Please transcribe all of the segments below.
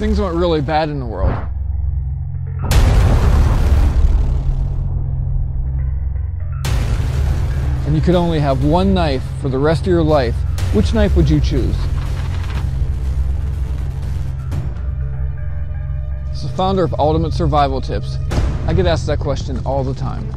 things went really bad in the world, and you could only have one knife for the rest of your life, which knife would you choose? As the founder of Ultimate Survival Tips, I get asked that question all the time.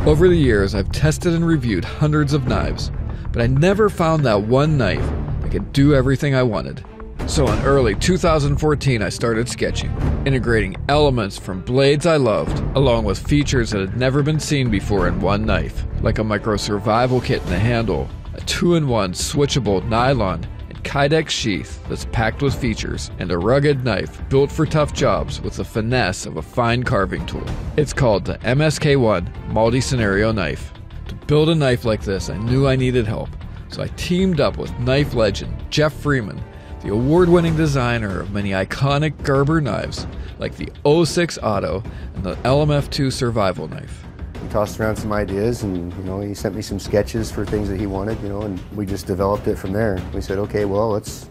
Over the years, I've tested and reviewed hundreds of knives, but I never found that one knife that could do everything I wanted. So in early 2014, I started sketching, integrating elements from blades I loved, along with features that had never been seen before in one knife, like a micro survival kit in the handle, a 2-in-1 switchable nylon and Kydex sheath that's packed with features, and a rugged knife built for tough jobs with the finesse of a fine carving tool. It's called the MSK1 Multi-Scenario Knife. To build a knife like this, I knew I needed help, so I teamed up with knife legend Jeff Freeman, the award-winning designer of many iconic Gerber knives, like the 06 Auto and the LMF2 Survival Knife. We tossed around some ideas, and he sent me some sketches for things that he wanted, and we just developed it from there. We said, okay, well, let's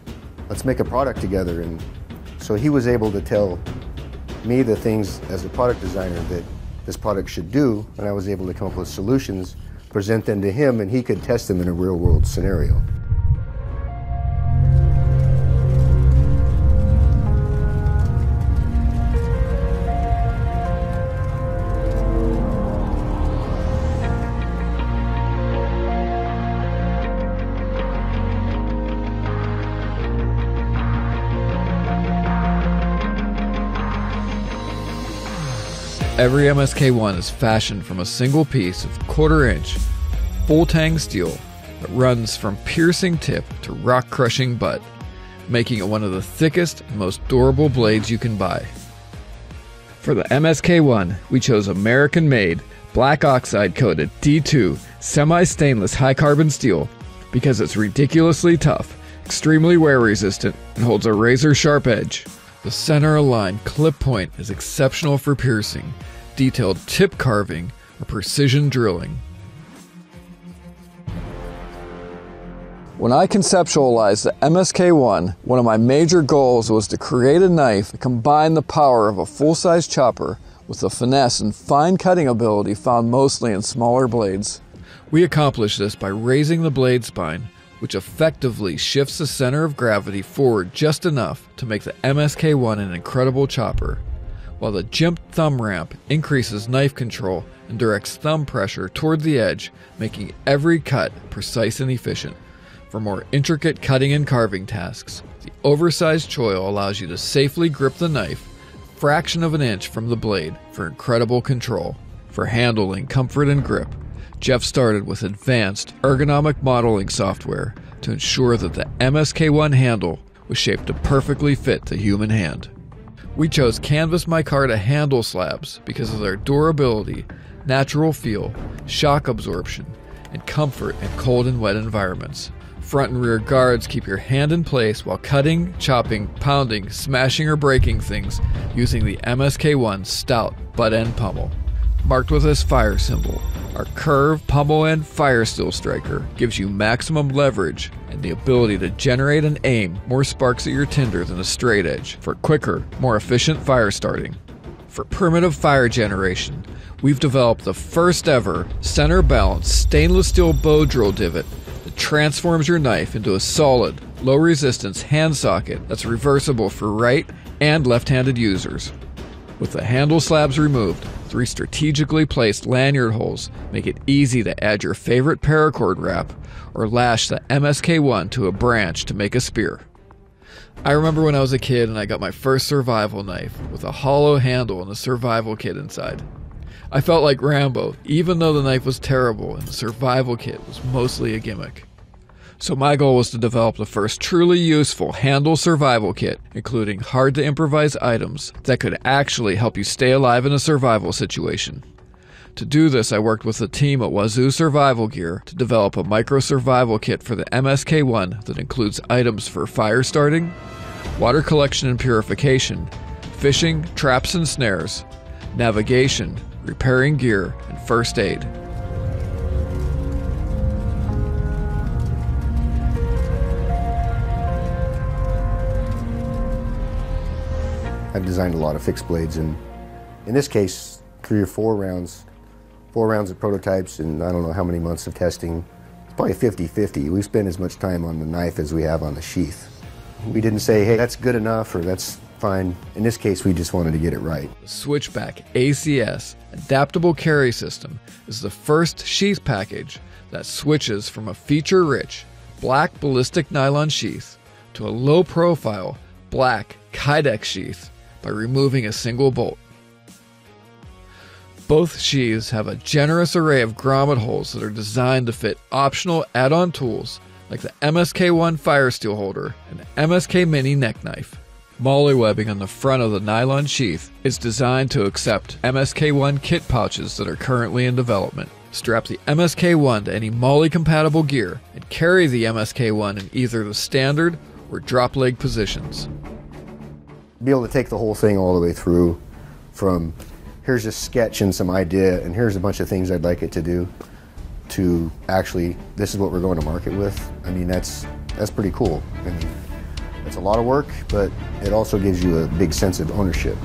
make a product together. And so he was able to tell me the things as a product designer that this product should do, and I was able to come up with solutions, present them to him, and he could test them in a real-world scenario. Every MSK1 is fashioned from a single piece of 1/4-inch full tang steel that runs from piercing tip to rock-crushing butt, making it one of the thickest and most durable blades you can buy. For the MSK1, we chose American-made, black oxide-coated D2 semi-stainless high-carbon steel because it's ridiculously tough, extremely wear-resistant, and holds a razor-sharp edge. The center-aligned clip point is exceptional for piercing, detailed tip carving, or precision drilling. When I conceptualized the MSK1, one of my major goals was to create a knife that combined the power of a full-size chopper with the finesse and fine cutting ability found mostly in smaller blades. We accomplished this by raising the blade spine, which effectively shifts the center of gravity forward just enough to make the MSK1 an incredible chopper, while the jimped thumb ramp increases knife control and directs thumb pressure toward the edge, making every cut precise and efficient. For more intricate cutting and carving tasks, the oversized choil allows you to safely grip the knife a fraction of an inch from the blade for incredible control. For handling, comfort, and grip, Jeff started with advanced ergonomic modeling software to ensure that the MSK1 handle was shaped to perfectly fit the human hand. We chose canvas micarta handle slabs because of their durability, natural feel, shock absorption, and comfort in cold and wet environments. Front and rear guards keep your hand in place while cutting, chopping, pounding, smashing, or breaking things using the MSK1 stout butt-end pummel. Marked with this fire symbol, our curved pummel-end fire steel striker gives you maximum leverage and the ability to generate and aim more sparks at your tinder than a straight edge for quicker, more efficient fire starting. For primitive fire generation, we've developed the first ever center-balanced stainless steel bow drill divot that transforms your knife into a solid, low-resistance hand socket that's reversible for right and left-handed users. With the handle slabs removed, 3 strategically placed lanyard holes make it easy to add your favorite paracord wrap or lash the MSK1 to a branch to make a spear. I remember when I was a kid and I got my first survival knife with a hollow handle and a survival kit inside. I felt like Rambo, even though the knife was terrible and the survival kit was mostly a gimmick. So my goal was to develop the first truly useful handle survival kit, including hard-to-improvise items that could actually help you stay alive in a survival situation. To do this, I worked with a team at Wazoo Survival Gear to develop a micro-survival kit for the MSK1 that includes items for fire starting, water collection and purification, fishing, traps and snares, navigation, repairing gear, and first aid. I've designed a lot of fixed blades, and in this case, 3 or 4 rounds. 4 rounds of prototypes and I don't know how many months of testing. It's probably 50-50. We spend as much time on the knife as we have on the sheath. We didn't say, hey, that's good enough or that's fine. In this case, we just wanted to get it right. The Switchback ACS Adaptable Carry System is the first sheath package that switches from a feature-rich black ballistic nylon sheath to a low-profile black Kydex sheath by removing a single bolt. Both sheaths have a generous array of grommet holes that are designed to fit optional add-on tools like the MSK1 fire steel holder and the MSK Mini neck knife. Molly webbing on the front of the nylon sheath is designed to accept MSK1 kit pouches that are currently in development. Strap the MSK1 to any Molly-compatible gear and carry the MSK1 in either the standard or drop leg positions. Be able to take the whole thing all the way through from here's a sketch and some idea and here's a bunch of things I'd like it to do to actually this is what we're going to market with. I mean, that's pretty cool. I mean, it's a lot of work, but it also gives you a big sense of ownership.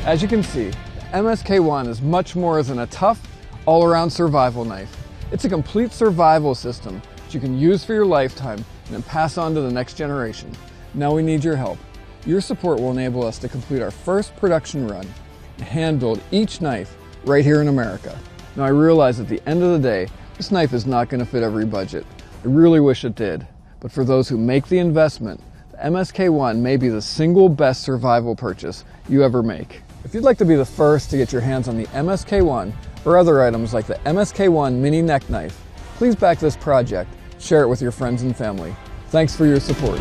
As you can see, the MSK1 is much more than a tough, all-around survival knife. It's a complete survival system that you can use for your lifetime and then pass on to the next generation. Now we need your help. Your support will enable us to complete our first production run and hand build each knife right here in America. Now I realize at the end of the day, this knife is not going to fit every budget. I really wish it did, but for those who make the investment, the MSK1 may be the single best survival purchase you ever make. If you'd like to be the first to get your hands on the MSK1 or other items like the MSK1 Mini neck knife, please back this project, share it with your friends and family. Thanks for your support.